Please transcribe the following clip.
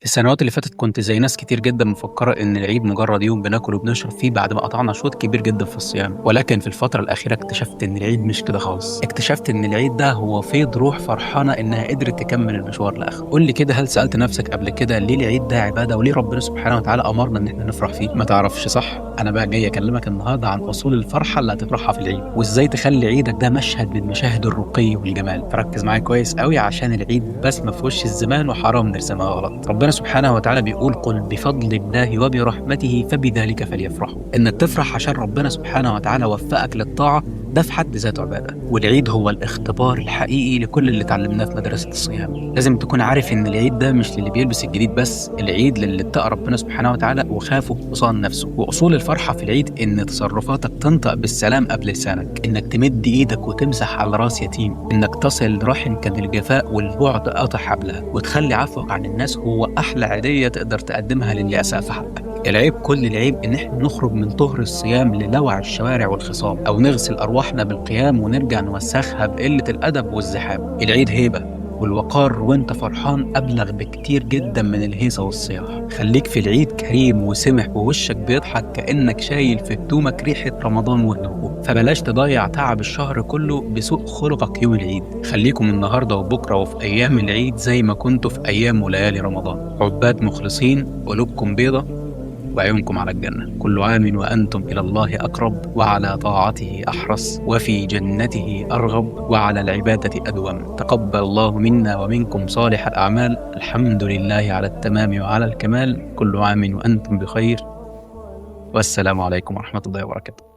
السنوات اللي فاتت كنت زي ناس كتير جدًا مفكّرة إن العيد مجرّد يوم بناكل وبنشرب فيه بعد ما قطعنا شوط كبير جدًا في الصيام، ولكن في الفترة الأخيرة اكتشفت إن العيد مش كده خالص، اكتشفت إن العيد ده هو فيض روح فرحانة إنها قدرت تكمّل المشوار لآخره. قُل لي كده، هل سألت نفسك قبل كده ليه العيد ده عبادة وليه ربنا سبحانه وتعالى أمرنا إن إحنا نفرح فيه؟ ما تعرفش صح؟ أنا بقى جاي أكلمك النهارده عن أصول الفرحة اللي هتفرحها في العيد، وإزاي تخلّي عيدك ده مشهد من مشاهد الرقي والجمال، فركّز معايا كويس أوي عشان العيد بسمة في وش الزمان وحرام نرسمها غلط. ربنا سبحانه وتعالى بيقول: قل بفضل الله وبرحمته فبذلك فليفرحوا. انك تفرح عشان ربنا سبحانه وتعالى وفقك للطاعه، ده في حد ذاته عباده، والعيد هو الاختبار الحقيقي لكل اللي اتعلمناه في مدرسه الصيام. لازم تكون عارف ان العيد ده مش للي بيلبس الجديد بس، العيد للي اتقى ربنا سبحانه وتعالى وخافه وصان نفسه. واصول الفرحه في العيد ان تصرفاتك تنطق بالسلام قبل لسانك، انك تمد ايدك وتمسح على راس يتيم، انك تصل رحم كان الجفاء والبعد قطع حبلها، وتخلي عفوك عن الناس هو احلى عيديه تقدر تقدمها للي اساء في حقك. العيب، كل العيب، ان احنا نخرج من طهر الصيام للوع الشوارع والخصام، او نغسل ارواحنا بالقيام ونرجع نوسخها بقله الادب والزحام. العيد هيبه، والوقار وانت فرحان ابلغ بكتير جدا من الهيصه والصياح. خليك في العيد كريم وسمح ووشك بيضحك كانك شايل في هدومك ريحه رمضان وهدوء. فبلاش تضيع تعب الشهر كله بسوء خلقك يوم العيد. خليكم النهارده وبكره وفي ايام العيد زي ما كنتوا في ايام وليالي رمضان، عباد مخلصين قلوبكم بيضه وعيونكم على الجنة. كل عام وأنتم إلى الله أقرب، وعلى طاعته أحرص، وفي جنته أرغب، وعلى العبادة أدوم. تقبل الله منا ومنكم صالح الأعمال. الحمد لله على التمام وعلى الكمال. كل عام وأنتم بخير، والسلام عليكم ورحمة الله وبركاته.